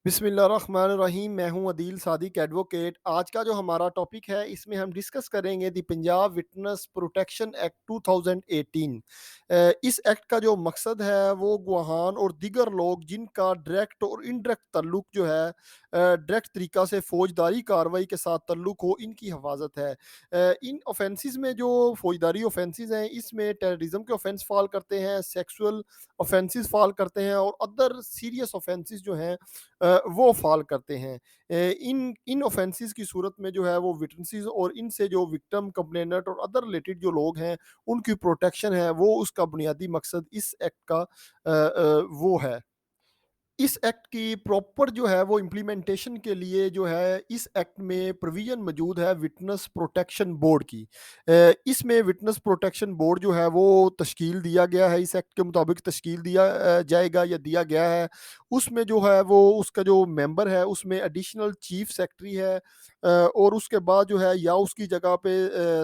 बिस्मिल्लाहिर्रहमानिर्रहीम। मैं हूं अदील सादिक एडवोकेट। आज का जो हमारा टॉपिक है इसमें हम डिस्कस करेंगे the Punjab witness protection act 2018। इस एक्ट का जो मकसद है वो गवाहान और दीगर लोग जिनका डायरेक्ट और इनडायरेक्ट ताल्लुक जो है डायरेक्ट तरीका से फौजदारी कार्रवाई के साथ ताल्लुक हो, इनकी हिफाजत है। इन ऑफेंसेस में जो फौजदारी ऑफेंसेस हैं इसमें टेररिज्म के ऑफेंस फॉल करते हैं, सेक्सुअल ऑफेंसेस फॉल करते हैं और अदर सीरियस ऑफेंसेस जो हैं वो फ़ॉल करते हैं। इन इन ऑफेंसेस की सूरत में जो है वो विटनेसेस और इनसे जो विक्टिम, कंप्लेनेंट और अदर रिलेटेड जो लोग हैं, उनकी प्रोटेक्शन है, वो उसका बुनियादी मकसद इस एक्ट का वो है। इस एक्ट की प्रॉपर जो है वो इम्प्लीमेंटेशन के लिए जो है इस एक्ट में प्रोविज़न मौजूद है विटनेस प्रोटेक्शन बोर्ड की। इसमें विटनेस प्रोटेक्शन बोर्ड जो है वो तश्कील दिया गया है, इस एक्ट के मुताबिक तश्कील दिया जाएगा या दिया गया है। उसमें जो है वो उसका जो मेंबर है उसमें एडिशनल चीफ सेक्रेटरी है, और उसके बाद जो है या उसकी जगह पे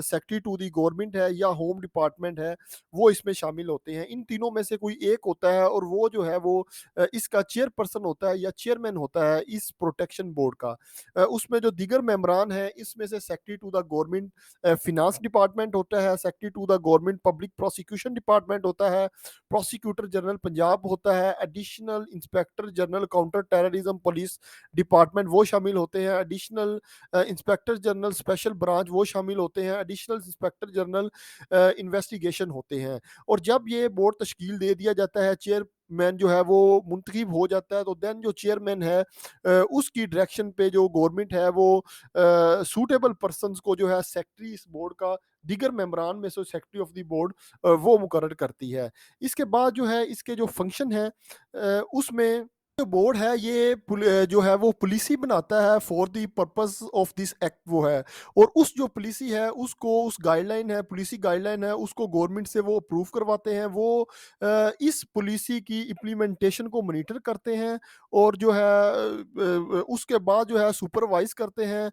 सेक्रेटरी टू दी गवर्नमेंट है या होम डिपार्टमेंट है, वो इसमें शामिल होते हैं। इन तीनों में से कोई एक होता है और वो जो है वो इसका चेयरपर्सन होता है या चेयरमैन होता है इस प्रोटेक्शन बोर्ड का। उसमें जो दीगर मेंबरान हैं इसमें से secretary to the government finance department होता है, secretary to the government public prosecution department होता है, प्रोसिक्यूटर जनरल पंजाब होता है, additional inspector general counter terrorism police department वो शामिल होते हैं, additional inspector general special branch वो शामिल होते हैं, एडिशनल इंस्पेक्टर जनरल इन्वेस्टिगेशन होते हैं। और जब ये बोर्ड तश्कील दे दिया जाता है, चेयरमैन जो है वो मुंतखब हो जाता है, तो देन जो चेयरमैन है उसकी डायरेक्शन पे जो गवर्नमेंट है वो सूटेबल पर्सन्स को जो है सेक्रेटरी इस बोर्ड का, दीगर मेंबरान में से सेक्रेटरी ऑफ द बोर्ड वो मुकर्रर करती है। इसके बाद जो है इसके जो फंक्शन है उसमें जो बोर्ड है ये जो है वो पॉलिसी बनाता है for the purpose of this act वो है। और उस जो पॉलिसी है उसको, उस गाइडलाइन है, पॉलिसी गाइडलाइन है, उसको गवर्नमेंट से वो अप्रूव करवाते हैं। वो इस पॉलिसी की इम्प्लीमेंटेशन को मॉनिटर करते हैं और जो है उसके बाद जो है सुपरवाइज करते हैं।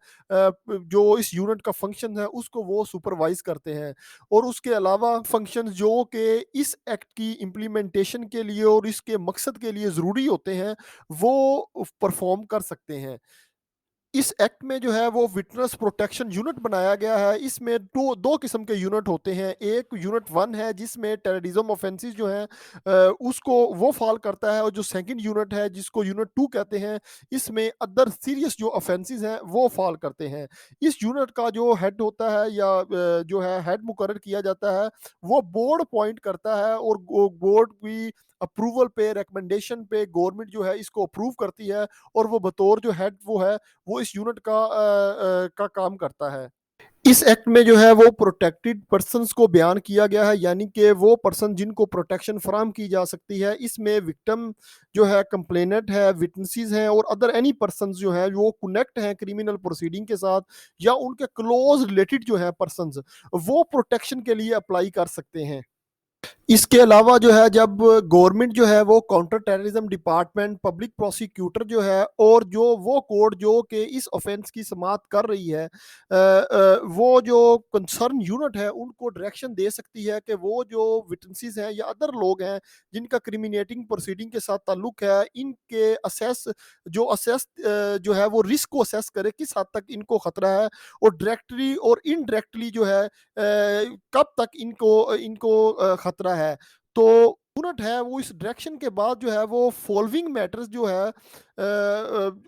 जो इस यूनिट का फंक्शन है उसको वो सुपरवाइज करते हैं। और उसके अलावा फंक्शन जो कि इस एक्ट की इम्प्लीमेंटेशन के लिए और इसके मकसद के लिए ज़रूरी होते हैं, वो परफॉर्म कर सकते हैं। इस एक्ट में जो है वो विटनेस प्रोटेक्शन यूनिट बनाया गया है। इसमें दो दो किस्म के यूनिट होते हैं। एक यूनिट 1 है जिसमें टेररिज्म ऑफेंसेस जो हैं उसको वो फॉल करता है, और जो सेकंड यूनिट है जिसको यूनिट 2 कहते हैं, इसमें अदर सीरियस जो ऑफेंसेस हैं वो फॉल करते हैं। इस यूनिट का जो हेड होता है या जो है हेड मुकर्रर किया जाता है, वो बोर्ड अपॉइंट करता है और बोर्ड की अप्रूवल पे, रिकमेंडेशन पे गवर्नमेंट जो है इसको अप्रूव करती है, और वो बतौर जो हेड वो है वो इस यूनिट का काम करता है। इस एक्ट में जो है वो प्रोटेक्टेड पर्सन्स को बयान किया गया है, यानी कि वो पर्सन जिनको प्रोटेक्शन फराहम की जा सकती है। इसमें विक्टिम जो है, कंप्लेनेंट है, विटनेसेस हैं और अदर एनी पर्सन्स जो हैं वो कनेक्ट हैं क्रिमिनल प्रोसीडिंग के साथ, या उनके क्लोज रिलेटेड जो है पर्सन्स, वो प्रोटेक्शन के लिए अप्लाई कर सकते हैं। इसके अलावा जो है जब गवर्नमेंट जो है वो counter terrorism department, public prosecutor जो है और जो वो कोर्ट जो कि इस ऑफेंस की समाअत कर रही है, वो जो कंसर्न यूनिट है उनको डायरेक्शन दे सकती है कि वो जो विटनेसेस हैं या अदर लोग हैं जिनका क्रिमिनेटिंग प्रोसीडिंग के साथ ताल्लुक है, इनके असेस जो है वो रिस्क को असेस करे, किस हद तक इनको खतरा है, और डायरेक्टली और इनडायरेक्टली जो है कब तक इनको इनको खतरा है। तो यूनिट है वो इस डायरेक्शन के बाद जो है वो फॉलोइंग मैटर्स जो है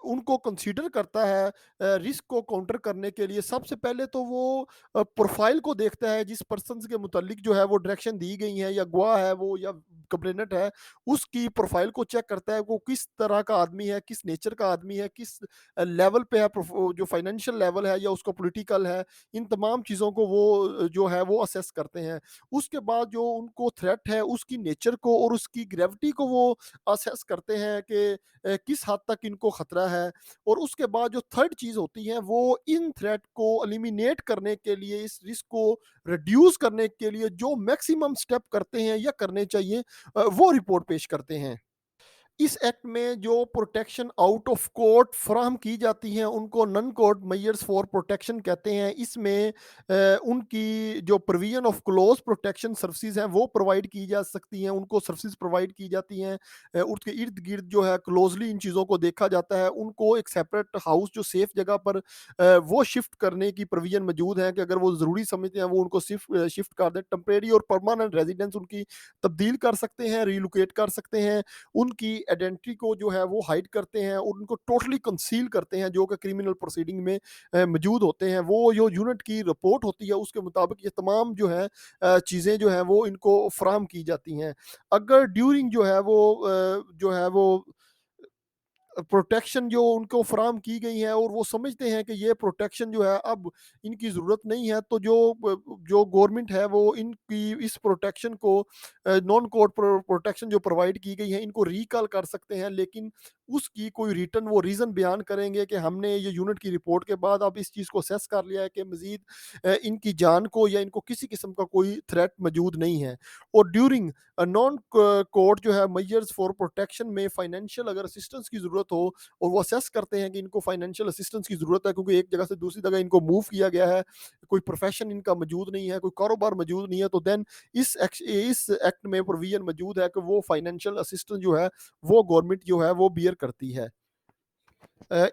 उनको कंसीडर करता है रिस्क को काउंटर करने के लिए। सबसे पहले तो वो प्रोफाइल को देखता है, जिस पर्सन के मुतालिक जो है वो डायरेक्शन दी गई है, या गवाह है वो या कंप्लेनेंट है, उसकी प्रोफाइल को चेक करता है, वो किस तरह का आदमी है, किस नेचर का आदमी है, किस लेवल पे है, जो फाइनेंशियल लेवल है या उसका पॉलिटिकल है। इन तमाम चीज़ों को वो जो है वो असेस करते हैं। उसके बाद जो उनको थ्रेट है उसकी नेचर को और उसकी ग्रेविटी को वो असेस करते हैं कि किस हद तक इनको खतरा है। और उसके बाद जो थर्ड चीज़ होती है वो इन थ्रेट को एलिमिनेट करने के लिए, इस रिस्क को रिड्यूस करने के लिए जो मैक्सिमम स्टेप करते हैं या करने चाहिए, वो रिपोर्ट पेश करते हैं। इस एक्ट में जो प्रोटेक्शन आउट ऑफ कोर्ट फराहम की जाती हैं उनको non court measures for protection कहते हैं। इसमें उनकी जो provision of close protection services हैं वो प्रोवाइड की जा सकती हैं, उनको सर्विसेज प्रोवाइड की जाती हैं। उसके इर्द गिर्द जो है क्लोजली इन चीज़ों को देखा जाता है। उनको एक सेपरेट हाउस जो सेफ जगह पर वो शिफ्ट करने की प्रोविजन मौजूद है कि अगर वो ज़रूरी समझते हैं वो उनको शिफ्ट कर दें। टेम्परेरी और परमानेंट रेजिडेंस उनकी तब्दील कर सकते हैं, रिलोकेट कर सकते हैं। उनकी आइडेंटिटी को जो है वो हाइड करते हैं और उनको टोटली कंसील करते हैं जो कि क्रिमिनल प्रोसीडिंग में मौजूद होते हैं। वो जो यूनिट की रिपोर्ट होती है उसके मुताबिक ये तमाम जो है चीज़ें जो हैं वो इनको फराहम की जाती हैं। अगर ड्यूरिंग जो है वो प्रोटेक्शन जो उनको फराहम की गई है और वो समझते हैं कि ये प्रोटेक्शन जो है अब इनकी ज़रूरत नहीं है, तो जो गवर्नमेंट है वो इनकी इस प्रोटेक्शन को नॉन कोर्ट प्रोटेक्शन जो प्रोवाइड की गई है इनको रिकॉल कर सकते हैं। लेकिन उसकी कोई रिटर्न वो रीज़न बयान करेंगे कि हमने ये यूनिट की रिपोर्ट के बाद अब इस चीज़ को असेस कर लिया है कि मज़ीद इनकी जान को या इनको किसी किस्म का कोई थ्रेट मौजूद नहीं है। और ड्यूरिंग नॉन कोर्ट जो है मेजर्स फॉर प्रोटेक्शन में फाइनेंशियल अगर असिस्टेंस की ज़रूरत हो और वो असेस करते हैं कि इनको फाइनेंशियल असिस्टेंस की ज़रूरत है क्योंकि एक जगह से दूसरी जगह इनको मूव किया गया है, कोई प्रोफेशन इनका मौजूद नहीं है, कोई कारोबार मौजूद नहीं है, तो देन इस एक्ट में प्रोविजन मौजूद है कि वो फाइनेंशियल असिस्टेंस जो है वो गवर्नमेंट जो है वो बियर करती है।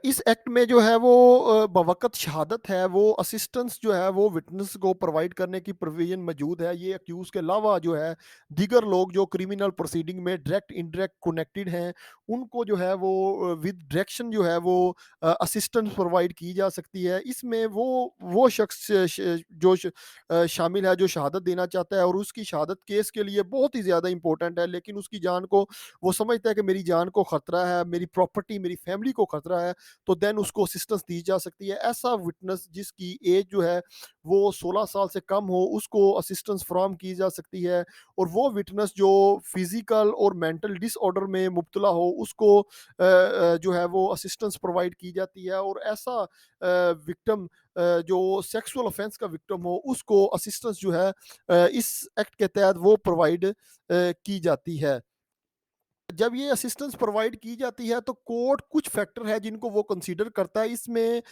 इस एक्ट में जो है वो बवक़्त शहादत है वो असिस्टेंस जो है वो विटनेस को प्रोवाइड करने की प्रोविज़न मौजूद है। ये अक्यूज़ के अलावा जो है दीगर लोग जो क्रिमिनल प्रोसीडिंग में डायरेक्ट इनडायरेक्ट कनेक्टेड हैं, उनको जो है वो विद डायरेक्शन जो है वो असिस्टेंस प्रोवाइड की जा सकती है। इसमें वो शख्स शामिल है जो शहादत देना चाहता है और उसकी शहादत केस के लिए बहुत ही ज़्यादा इम्पोर्टेंट है, लेकिन उसकी जान को वो समझता है कि मेरी जान को खतरा है, मेरी प्रॉपर्टी, मेरी फैमिली को खतरा है, तो देन उसको असिस्टेंस दी जा सकती है। ऐसा विटनेस जिसकी एज जो है वो 16 साल से कम हो, उसको असिस्टेंस फराहम की जा सकती है। और वो विटनेस जो फिजिकल और मेंटल डिसऑर्डर में मुब्तला हो, उसको जो है वो असिस्टेंस प्रोवाइड की जाती है। और ऐसा विक्टिम जो सेक्सुअल ऑफेंस का विक्टिम हो, उसको असिस्टेंस जो है इस एक्ट के तहत वो प्रोवाइड की जाती है। जब ये असिस्टेंस प्रोवाइड की जाती है तो कोर्ट कुछ फैक्टर है जिनको वो कंसीडर करता है। इसमें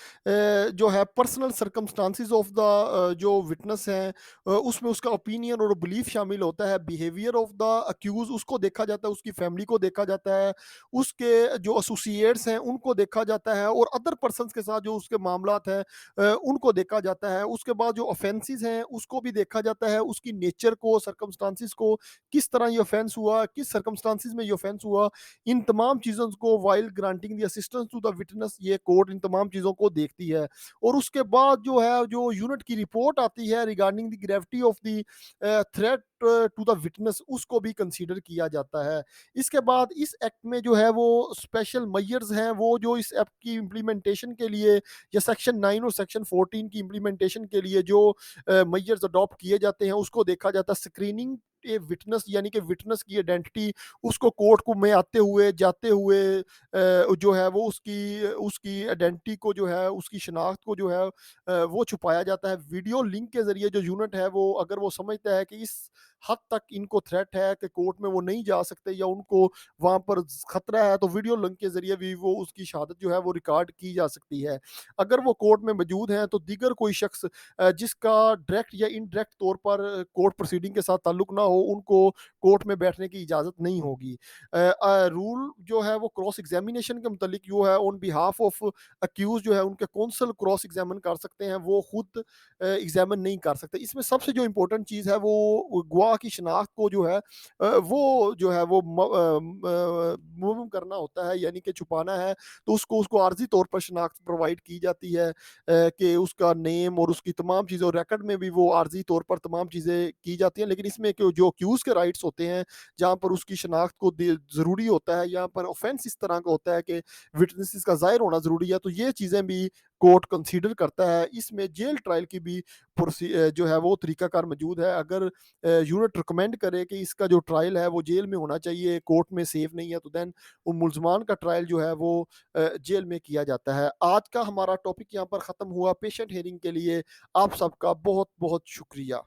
जो है पर्सनल सर्कमस्टांसिस ऑफ द जो विटनेस हैं, उसमें उसका ओपिनियन और बिलीफ शामिल होता है। बिहेवियर ऑफ द अक्यूज उसको देखा जाता है, उसकी फैमिली को देखा जाता है, उसके जो एसोसिएट्स हैं उनको देखा जाता है और अदर पर्सन्स के साथ जो उसके मामलात हैं उनको देखा जाता है। उसके बाद जो ऑफेंसेस हैं उसको भी देखा जाता है, उसकी नेचर को, सर्कमस्टांसिस को, किस तरह ये ऑफेंस हुआ, किस सर्कमस्टांसिस में ये ऑफेंस हुआ, इन तमाम चीज़ों को while granting the assistance to the witness ये कोर्ट इन तमाम चीज़ों को देखती है। और उसके बाद जो है जो यूनिट की रिपोर्ट आती है regarding the gravity of the threat to the witness उसको भी कंसीडर किया जाता है। इसके बाद इस एक्ट में जो है वो स्पेशल मेजर्स हैं वो जो इस एक्ट की इम्प्लीमेंटेशन के लिए या सेक्शन 9 और सेक्शन 14 की इम्प्लीमेंटेशन के लिए जो मेजर्स अडॉप्ट किए जाते हैं उसको देखा जाता है। स्क्रीनिंग ए विटनेस यानी कि विटनेस की आइडेंटिटी उसको कोर्ट को में आते हुए जाते हुए जो है वो उसकी उसकी आइडेंटिटी को जो है उसकी शनाख्त को जो है वो छुपाया जाता है। वीडियो लिंक के ज़रिए जो यूनिट है वो अगर वो समझता है कि इस हद तक इनको थ्रेट है कि कोर्ट में वो नहीं जा सकते या उनको वहाँ पर खतरा है, तो वीडियो लिंक के ज़रिए भी वो उसकी शहादत जो है वो रिकॉर्ड की जा सकती है। अगर वो कोर्ट में मौजूद हैं तो दीगर कोई शख्स जिसका डायरेक्ट या इनडायरेक्ट तौर पर कोर्ट प्रोसीडिंग के साथ ताल्लुक ना हो, उनको कोर्ट में बैठने की इजाज़त नहीं होगी। रूल जो है वो क्रॉस एग्जामिनेशन के मुतालिक जो है ऑन बिहाफ ऑफ अक्यूज जो है उनके कौंसल क्रॉस एग्जामिन कर सकते हैं, वो खुद एग्जामिन नहीं कर सकते। इसमें सबसे जो इम्पोर्टेंट चीज़ है वो गवाह की शनाख्त को जो है वो जो है वो मुबहम करना होता है, यानी कि छुपाना है। तो उसको आर्जी तौर पर शनाख्त प्रोवाइड की जाती है कि उसका नेम और उसकी तमाम चीज़ें, और रिकॉर्ड में भी वो आर्जी तौर पर तमाम चीज़ें की जाती हैं। लेकिन इसमें जो अक्यूज़ के राइट्स होते हैं, जहाँ पर उसकी शनाख्त को ज़रूरी होता है, यहाँ पर ऑफेंस इस तरह का होता है कि विटनेसेस का ज़ाहिर होना ज़रूरी है, तो ये चीज़ें भी कोर्ट कंसीडर करता है। इसमें जेल ट्रायल की भी जो है वो तरीकाकार मौजूद है। अगर यूनिट रिकमेंड करे कि इसका जो ट्रायल है वो जेल में होना चाहिए, कोर्ट में सेफ नहीं है, तो देन उन मुलजमान का ट्रायल जो है वो जेल में किया जाता है। आज का हमारा टॉपिक यहाँ पर ख़त्म हुआ। पेशेंट हेयरिंग के लिए आप सबका बहुत बहुत शुक्रिया।